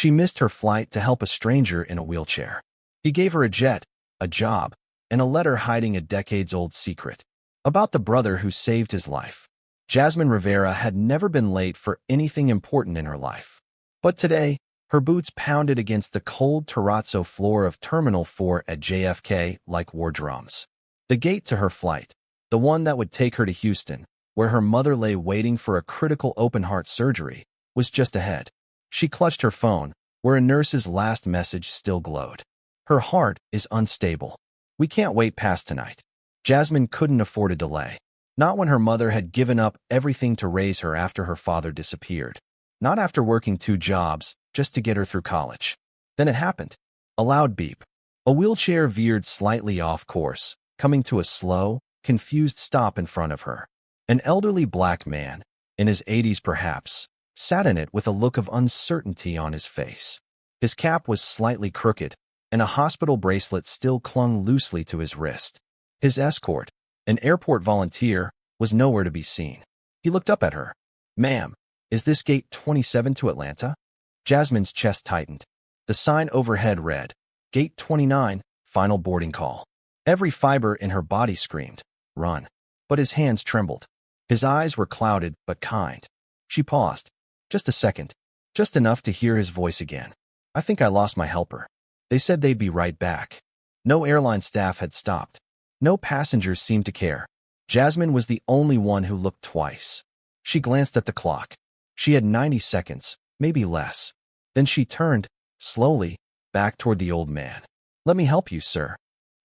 She missed her flight to help a stranger in a wheelchair. He gave her a jet, a job, and a letter hiding a decades-old secret about the brother who saved his life. Jasmine Rivera had never been late for anything important in her life. But today, her boots pounded against the cold terrazzo floor of Terminal 4 at JFK like war drums. The gate to her flight, the one that would take her to Houston, where her mother lay waiting for a critical open-heart surgery, was just ahead. She clutched her phone, where a nurse's last message still glowed. Her heart is unstable. We can't wait past tonight. Jasmine couldn't afford a delay. Not when her mother had given up everything to raise her after her father disappeared. Not after working 2 jobs just to get her through college. Then it happened. A loud beep. A wheelchair veered slightly off course, coming to a slow, confused stop in front of her. An elderly black man, in his 80s perhaps, sat in it with a look of uncertainty on his face. His cap was slightly crooked, and a hospital bracelet still clung loosely to his wrist. His escort, an airport volunteer, was nowhere to be seen. He looked up at her. "Ma'am, is this gate 27 to Atlanta?" Jasmine's chest tightened. The sign overhead read, "Gate 29, final boarding call." Every fiber in her body screamed, "Run." But his hands trembled. His eyes were clouded but kind. She paused. Just a second. Just enough to hear his voice again. "I think I lost my helper. They said they'd be right back." No airline staff had stopped. No passengers seemed to care. Jasmine was the only one who looked twice. She glanced at the clock. She had 90 seconds, maybe less. Then she turned, slowly, back toward the old man. "Let me help you, sir."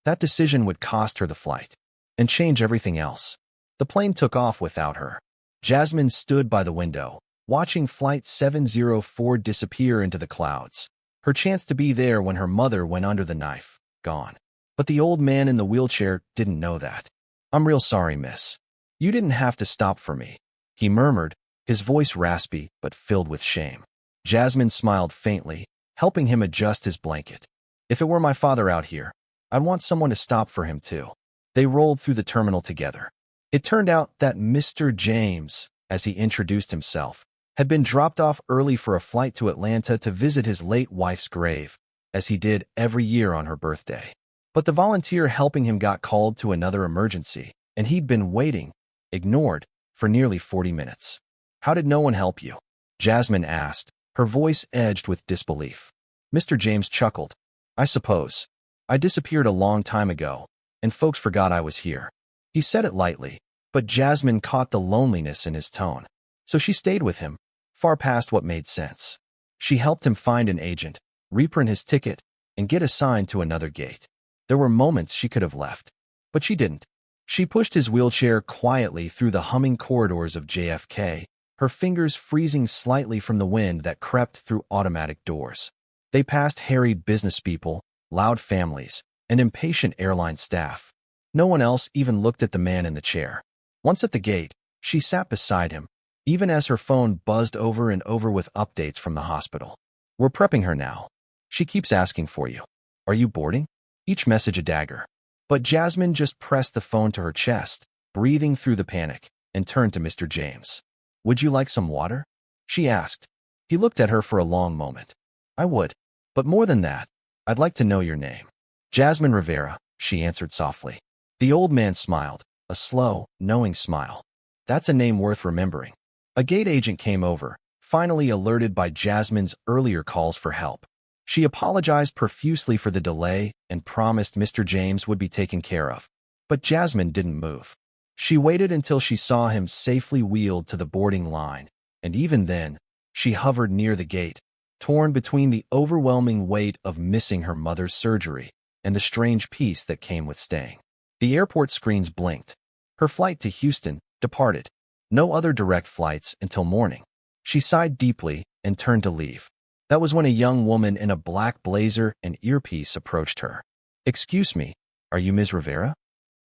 That decision would cost her the flight and change everything else. The plane took off without her. Jasmine stood by the window, watching Flight 704 disappear into the clouds. Her chance to be there when her mother went under the knife, gone. But the old man in the wheelchair didn't know that. "I'm real sorry, miss. You didn't have to stop for me," he murmured, his voice raspy but filled with shame. Jasmine smiled faintly, helping him adjust his blanket. "If it were my father out here, I'd want someone to stop for him too." They rolled through the terminal together. It turned out that Mr. James, as he introduced himself, had been dropped off early for a flight to Atlanta to visit his late wife's grave, as he did every year on her birthday. But the volunteer helping him got called to another emergency, and he'd been waiting, ignored, for nearly 40 minutes. "How did no one help you?" Jasmine asked, her voice edged with disbelief. Mr. James chuckled. "I suppose. I disappeared a long time ago, and folks forgot I was here." He said it lightly, but Jasmine caught the loneliness in his tone. So she stayed with him, far past what made sense. She helped him find an agent, reprint his ticket, and get assigned to another gate. There were moments she could have left, but she didn't. She pushed his wheelchair quietly through the humming corridors of JFK, her fingers freezing slightly from the wind that crept through automatic doors. They passed harried businesspeople, loud families, and impatient airline staff. No one else even looked at the man in the chair. Once at the gate, she sat beside him, even as her phone buzzed over and over with updates from the hospital. "We're prepping her now. She keeps asking for you. Are you boarding?" Each message a dagger. But Jasmine just pressed the phone to her chest, breathing through the panic, and turned to Mr. James. "Would you like some water?" she asked. He looked at her for a long moment. "I would. But more than that, I'd like to know your name." "Jasmine Rivera," she answered softly. The old man smiled, a slow, knowing smile. "That's a name worth remembering." A gate agent came over, finally alerted by Jasmine's earlier calls for help. She apologized profusely for the delay and promised Mr. James would be taken care of. But Jasmine didn't move. She waited until she saw him safely wheeled to the boarding line, and even then, she hovered near the gate, torn between the overwhelming weight of missing her mother's surgery and the strange peace that came with staying. The airport screens blinked. Her flight to Houston departed. No other direct flights until morning. She sighed deeply and turned to leave. That was when a young woman in a black blazer and earpiece approached her. "Excuse me, are you Ms. Rivera?"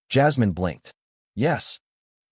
Jasmine blinked. "Yes.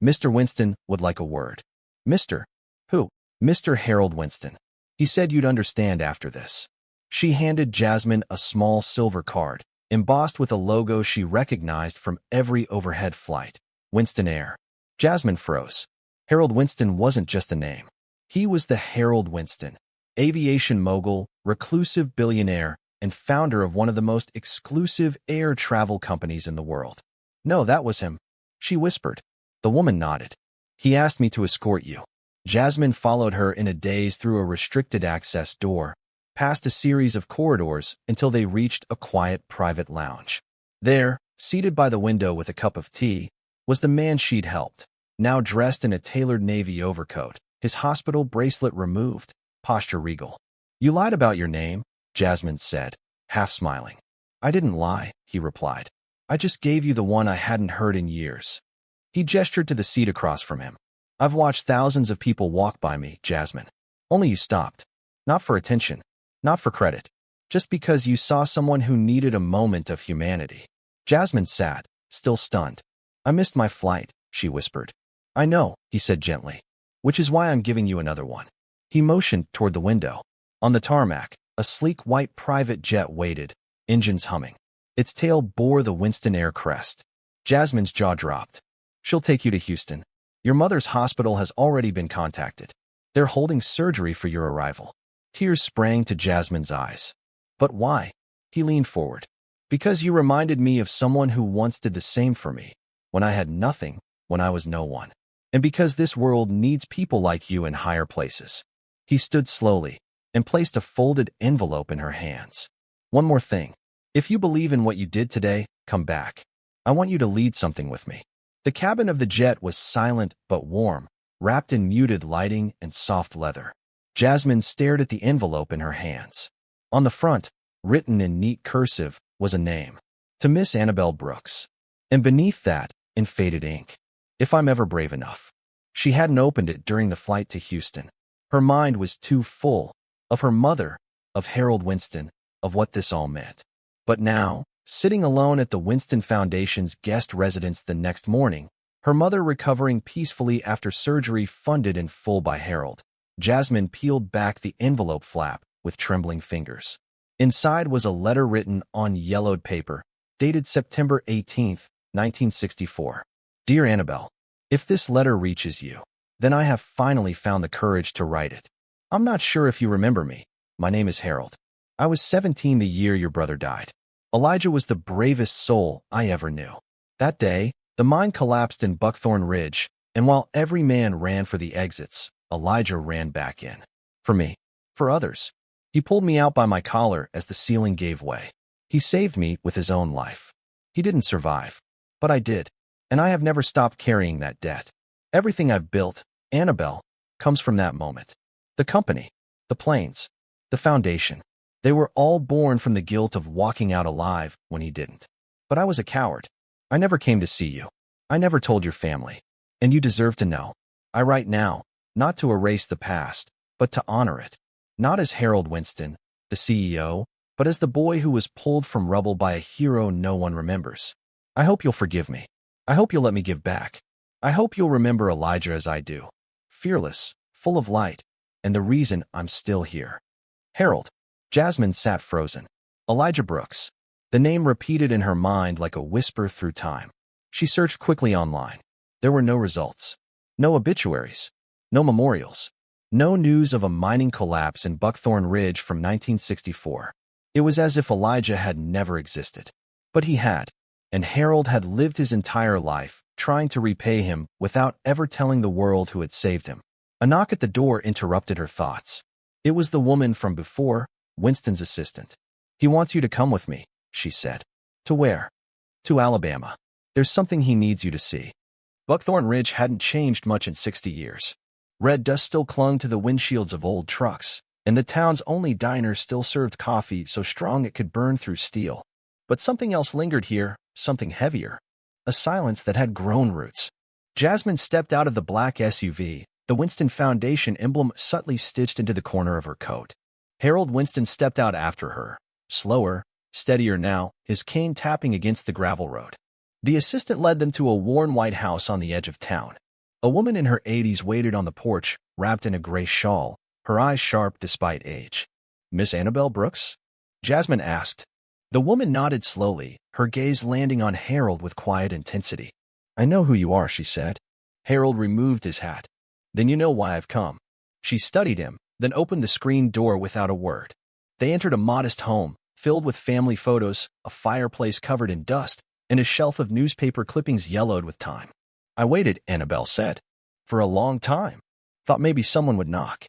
Mr. Winston would like a word." "Mr. Who?" "Mr. Harold Winston. He said you'd understand after this." She handed Jasmine a small silver card, embossed with a logo she recognized from every overhead flight. Winston Air. Jasmine froze. Harold Winston wasn't just a name. He was the Harold Winston, aviation mogul, reclusive billionaire and founder of one of the most exclusive air travel companies in the world. No, that was him, she whispered. The woman nodded. He asked me to escort you. Jasmine followed her in a daze through a restricted access door, past a series of corridors until they reached a quiet private lounge. There, seated by the window with a cup of tea, was the man she'd helped, now dressed in a tailored navy overcoat, his hospital bracelet removed, posture regal. You lied about your name, Jasmine said, half smiling. I didn't lie, he replied. I just gave you the one I hadn't heard in years. He gestured to the seat across from him. I've watched thousands of people walk by me, Jasmine. Only you stopped. Not for attention, not for credit, just because you saw someone who needed a moment of humanity. Jasmine sat, still stunned. I missed my flight, she whispered. I know, he said gently, which is why I'm giving you another one. He motioned toward the window. On the tarmac, a sleek white private jet waited, engines humming. Its tail bore the Winston Air crest. Jasmine's jaw dropped. She'll take you to Houston. Your mother's hospital has already been contacted. They're holding surgery for your arrival. Tears sprang to Jasmine's eyes. But why? He leaned forward. Because you reminded me of someone who once did the same for me, when I had nothing, when I was no one. And because this world needs people like you in higher places. He stood slowly and placed a folded envelope in her hands. One more thing. If you believe in what you did today, come back. I want you to lead something with me. The cabin of the jet was silent but warm, wrapped in muted lighting and soft leather. Jasmine stared at the envelope in her hands. On the front, written in neat cursive, was a name. To Miss Annabelle Brooks. And beneath that, in faded ink, if I'm ever brave enough. She hadn't opened it during the flight to Houston. Her mind was too full, of her mother, of Harold Winston, of what this all meant. But now, sitting alone at the Winston Foundation's guest residence the next morning, her mother recovering peacefully after surgery funded in full by Harold, Jasmine peeled back the envelope flap with trembling fingers. Inside was a letter written on yellowed paper, dated September 18, 1964. Dear Annabelle, if this letter reaches you, then I have finally found the courage to write it. I'm not sure if you remember me. My name is Harold. I was 17 the year your brother died. Elijah was the bravest soul I ever knew. That day, the mine collapsed in Buckthorn Ridge, and while every man ran for the exits, Elijah ran back in. For me. For others. He pulled me out by my collar as the ceiling gave way. He saved me with his own life. He didn't survive. But I did. And I have never stopped carrying that debt. Everything I've built, Annabelle, comes from that moment. The company, the planes, the foundation. They were all born from the guilt of walking out alive when he didn't. But I was a coward. I never came to see you. I never told your family. And you deserve to know. I write now, not to erase the past, but to honor it. Not as Harold Winston, the CEO, but as the boy who was pulled from rubble by a hero no one remembers. I hope you'll forgive me. I hope you'll let me give back. I hope you'll remember Elijah as I do. Fearless, full of light, and the reason I'm still here. Harold. Jasmine sat frozen. Elijah Brooks. The name repeated in her mind like a whisper through time. She searched quickly online. There were no results. No obituaries. No memorials. No news of a mining collapse in Buckthorn Ridge from 1964. It was as if Elijah had never existed. But he had, and Harold had lived his entire life trying to repay him without ever telling the world who had saved him. A knock at the door interrupted her thoughts. It was the woman from before, Winston's assistant. He wants you to come with me, she said. To where? To Alabama. There's something he needs you to see. Buckthorn Ridge hadn't changed much in 60 years. Red dust still clung to the windshields of old trucks, and the town's only diner still served coffee so strong it could burn through steel. But something else lingered here, something heavier. A silence that had grown roots. Jasmine stepped out of the black SUV, the Winston Foundation emblem subtly stitched into the corner of her coat. Harold Winston stepped out after her, slower, steadier now, his cane tapping against the gravel road. The assistant led them to a worn white house on the edge of town. A woman in her 80s waited on the porch, wrapped in a gray shawl, her eyes sharp despite age. Miss Annabelle Brooks? Jasmine asked. The woman nodded slowly, her gaze landing on Harold with quiet intensity. I know who you are, she said. Harold removed his hat. Then you know why I've come. She studied him, then opened the screen door without a word. They entered a modest home, filled with family photos, a fireplace covered in dust, and a shelf of newspaper clippings yellowed with time. I waited, Annabelle said, for a long time. Thought maybe someone would knock.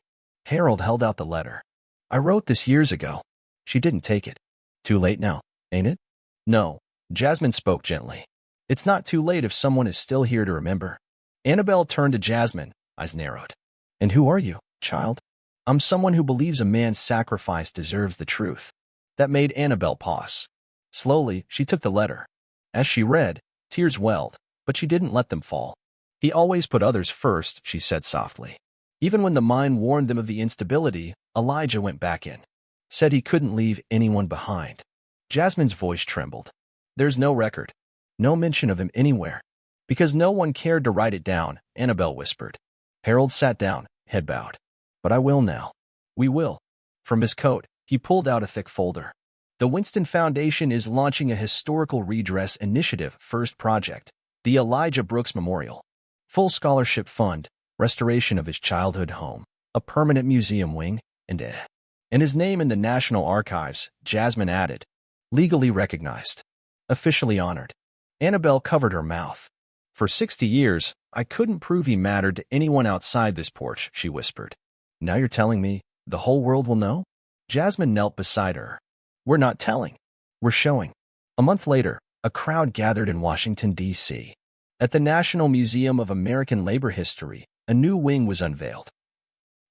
Harold held out the letter. I wrote this years ago. She didn't take it. Too late now, ain't it? No, Jasmine spoke gently. It's not too late if someone is still here to remember. Annabelle turned to Jasmine, eyes narrowed. And who are you, child? I'm someone who believes a man's sacrifice deserves the truth. That made Annabelle pause. Slowly, she took the letter. As she read, tears welled, but she didn't let them fall. He always put others first, she said softly. Even when the mine warned them of the instability, Elijah went back in. Said he couldn't leave anyone behind. Jasmine's voice trembled. There's no record. No mention of him anywhere. Because no one cared to write it down, Annabelle whispered. Harold sat down, head bowed. But I will now. We will. From his coat, he pulled out a thick folder. The Winston Foundation is launching a historical redress initiative first project, the Elijah Brooks Memorial. Full scholarship fund, restoration of his childhood home, a permanent museum wing, and his name in the National Archives, Jasmine added. Legally recognized. Officially honored. Annabelle covered her mouth. For 60 years, I couldn't prove he mattered to anyone outside this porch, she whispered. Now you're telling me the whole world will know? Jasmine knelt beside her. We're not telling. We're showing. A month later, a crowd gathered in Washington, D.C. At the National Museum of American Labor History, a new wing was unveiled.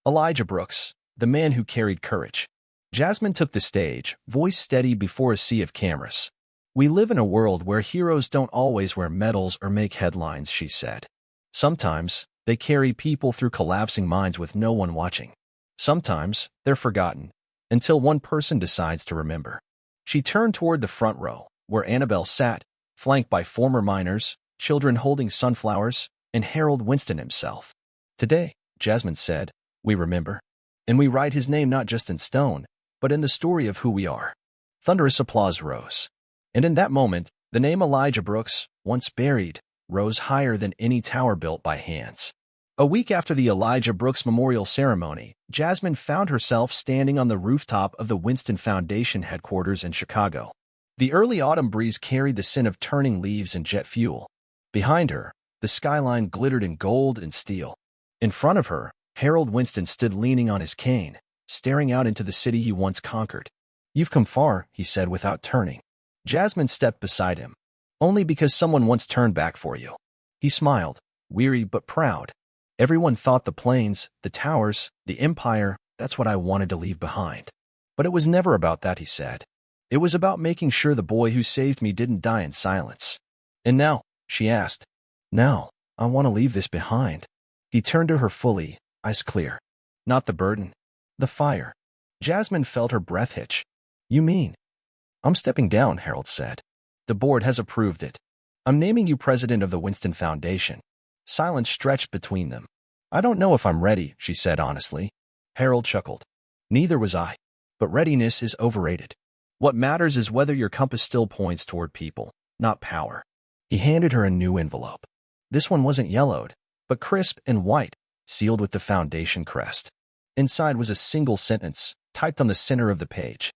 Elijah Brooks, the man who carried courage. Jasmine took the stage, voice steady before a sea of cameras. We live in a world where heroes don't always wear medals or make headlines, she said. Sometimes, they carry people through collapsing mines with no one watching. Sometimes, they're forgotten, until one person decides to remember. She turned toward the front row, where Annabelle sat, flanked by former miners, children holding sunflowers, and Harold Winston himself. Today, Jasmine said, we remember. And we write his name not just in stone, but in the story of who we are. Thunderous applause rose. And in that moment, the name Elijah Brooks, once buried, rose higher than any tower built by hands. A week after the Elijah Brooks Memorial Ceremony, Jasmine found herself standing on the rooftop of the Winston Foundation headquarters in Chicago. The early autumn breeze carried the scent of turning leaves and jet fuel. Behind her, the skyline glittered in gold and steel. In front of her, Harold Winston stood leaning on his cane, staring out into the city he once conquered. You've come far, he said without turning. Jasmine stepped beside him. Only because someone once turned back for you. He smiled, weary but proud. Everyone thought the plains, the towers, the empire, that's what I wanted to leave behind. But it was never about that, he said. It was about making sure the boy who saved me didn't die in silence. And now, she asked, now, I want to leave this behind. He turned to her fully, eyes clear. Not the burden. The fire. Jasmine felt her breath hitch. You mean? I'm stepping down, Harold said. The board has approved it. I'm naming you president of the Winston Foundation. Silence stretched between them. I don't know if I'm ready, she said honestly. Harold chuckled. Neither was I. But readiness is overrated. What matters is whether your compass still points toward people, not power. He handed her a new envelope. This one wasn't yellowed, but crisp and white, sealed with the foundation crest. Inside was a single sentence, typed on the center of the page.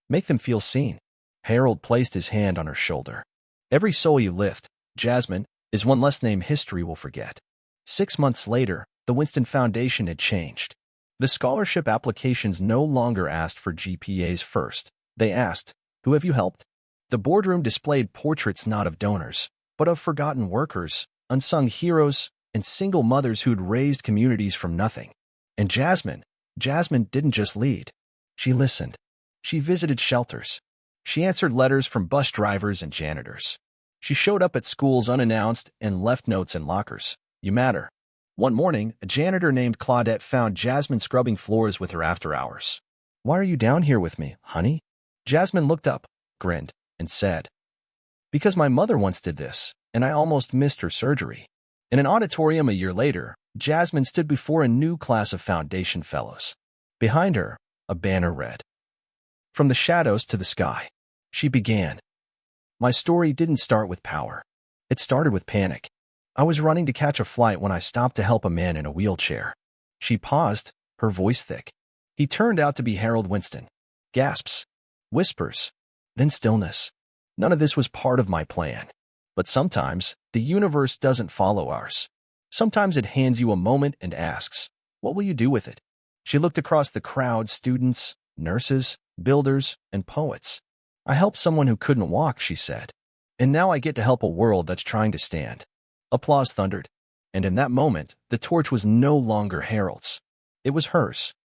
Make them feel seen. Harold placed his hand on her shoulder. Every soul you lift, Jasmine, is one less name history will forget. 6 months later, the Winston Foundation had changed. The scholarship applications no longer asked for GPAs first. They asked, who have you helped? The boardroom displayed portraits not of donors, but of forgotten workers, unsung heroes, and single mothers who'd raised communities from nothing. And Jasmine didn't just lead. She listened. She visited shelters. She answered letters from bus drivers and janitors. She showed up at schools unannounced and left notes in lockers. You matter. One morning, a janitor named Claudette found Jasmine scrubbing floors with her after hours. Why are you down here with me, honey? Jasmine looked up, grinned, and said, because my mother once did this, and I almost missed her surgery. In an auditorium a year later, Jasmine stood before a new class of Foundation Fellows. Behind her, a banner read, From the shadows to the sky. She began. My story didn't start with power. It started with panic. I was running to catch a flight when I stopped to help a man in a wheelchair. She paused, her voice thick. He turned out to be Harold Winston. Gasps. Whispers. Then stillness. None of this was part of my plan. But sometimes, the universe doesn't follow ours. Sometimes it hands you a moment and asks, "What will you do with it?" She looked across the crowd, students, nurses, builders, and poets. "I helped someone who couldn't walk," she said. "And now I get to help a world that's trying to stand." Applause thundered. And in that moment, the torch was no longer Harold's. It was hers.